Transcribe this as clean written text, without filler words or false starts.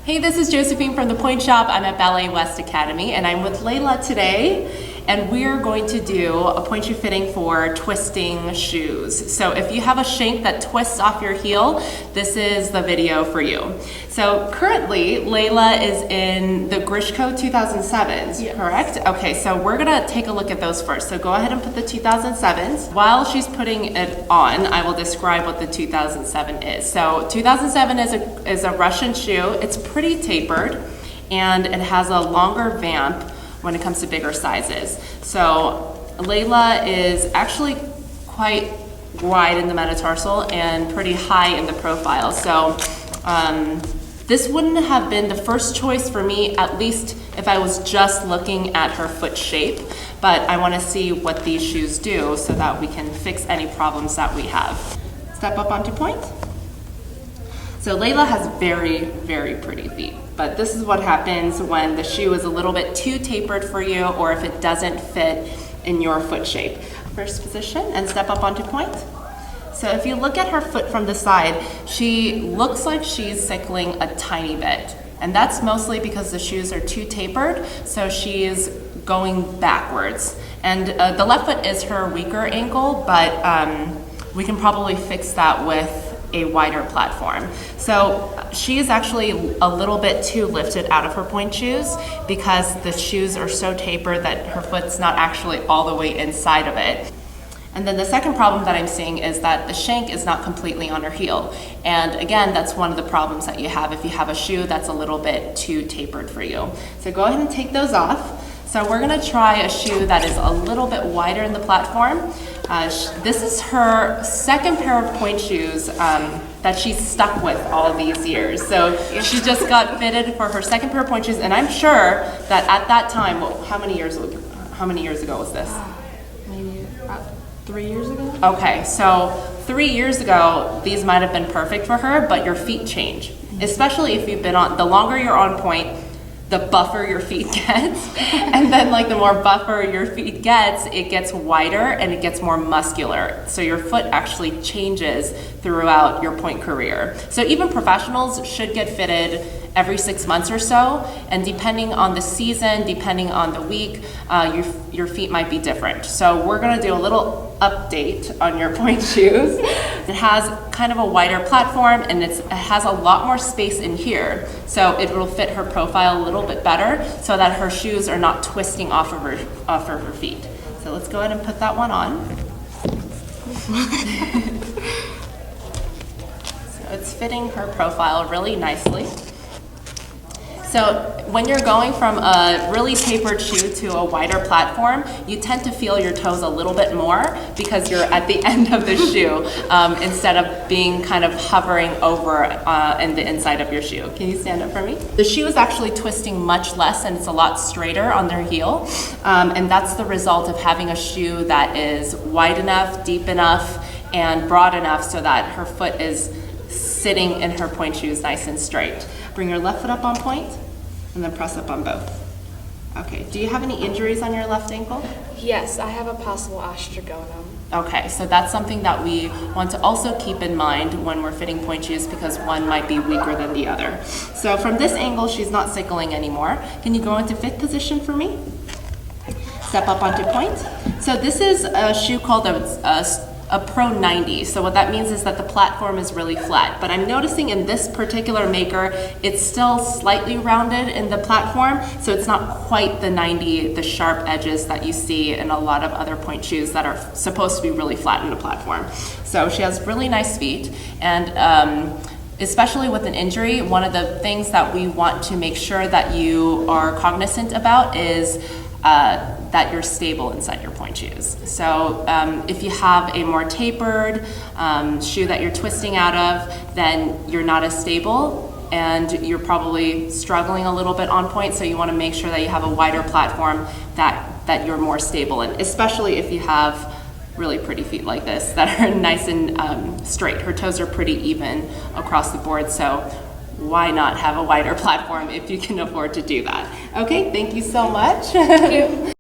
Hey, this is Josephine from the Pointe shop. I'm at Ballet West Academy and I'm with Layla today, and we're going to do a pointe shoe fitting for twisting shoes. So if you have a shank that twists off your heel, this is the video for you. So currently, Layla is in the Grishko 2007s, yes. Correct? Okay, so we're gonna take a look at those first. So go ahead and put the 2007s. While she's putting it on, I will describe what the 2007 is. So 2007 is a Russian shoe. It's pretty tapered, and it has a longer vamp when it comes to bigger sizes. So Layla is actually quite wide in the metatarsal and pretty high in the profile. So this wouldn't have been the first choice for me, at least if I was just looking at her foot shape, but I want to see what these shoes do so that we can fix any problems that we have. Step up onto pointe. So Layla has very, very pretty feet, but this is what happens when the shoe is a little bit too tapered for you, or if it doesn't fit in your foot shape. First position and step up onto pointe. So if you look at her foot from the side, she looks like she's cycling a tiny bit. And that's mostly because the shoes are too tapered, so she's going backwards. And the left foot is her weaker ankle, but we can probably fix that with a wider platform. So she is actually a little bit too lifted out of her pointe shoes because the shoes are so tapered that her foot's not actually all the way inside of it. And then the second problem that I'm seeing is that the shank is not completely on her heel. And again, that's one of the problems that you have if you have a shoe that's a little bit too tapered for you. So go ahead and take those off. So we're gonna try a shoe that is a little bit wider in the platform. This is her second pair of pointe shoes that she's stuck with all these years. So she just got fitted for her second pair of pointe shoes, and I'm sure that at that time, well, how many years ago was this? Maybe about 3 years ago. Okay, so 3 years ago, these might have been perfect for her, but your feet change. Especially if you've been on, the longer you're on pointe, the buffer your feet gets. And then like the more buffer your feet gets, it gets wider and it gets more muscular. So your foot actually changes throughout your pointe career. So even professionals should get fitted every 6 months or so. And depending on the season, depending on the week, your feet might be different. So we're gonna do a little update on your pointe shoes. It has kind of a wider platform, and it has a lot more space in here. So it will fit her profile a little bit better so that her shoes are not twisting off of her feet. So let's go ahead and put that one on. So it's fitting her profile really nicely. So when you're going from a really tapered shoe to a wider platform, you tend to feel your toes a little bit more because you're at the end of the shoe instead of being kind of hovering over in the inside of your shoe. Can you stand up for me? The shoe is actually twisting much less, and it's a lot straighter on their heel. And that's the result of having a shoe that is wide enough, deep enough, and broad enough so that her foot is sitting in her pointe shoes nice and straight. Bring your left foot up on pointe and then press up on both. Okay, do you have any injuries on your left ankle? Yes, I have a possible osteogonum. Okay, so that's something that we want to also keep in mind when we're fitting pointe shoes because one might be weaker than the other. So from this angle, she's not cycling anymore. Can you go into fifth position for me? Step up onto pointe. So this is a shoe called a Pro 90. So what that means is that the platform is really flat. But I'm noticing in this particular maker, it's still slightly rounded in the platform. So it's not quite the 90, the sharp edges that you see in a lot of other pointe shoes that are supposed to be really flat in the platform. So she has really nice feet. And especially with an injury, one of the things that we want to make sure that you are cognizant about is that you're stable inside your pointe shoes. So if you have a more tapered shoe that you're twisting out of, then you're not as stable and you're probably struggling a little bit on pointe, so you want to make sure that you have a wider platform that you're more stable in, especially if you have really pretty feet like this that are nice and straight. Her toes are pretty even across the board, so why not have a wider platform if you can afford to do that? Okay, thank you so much. Thank you.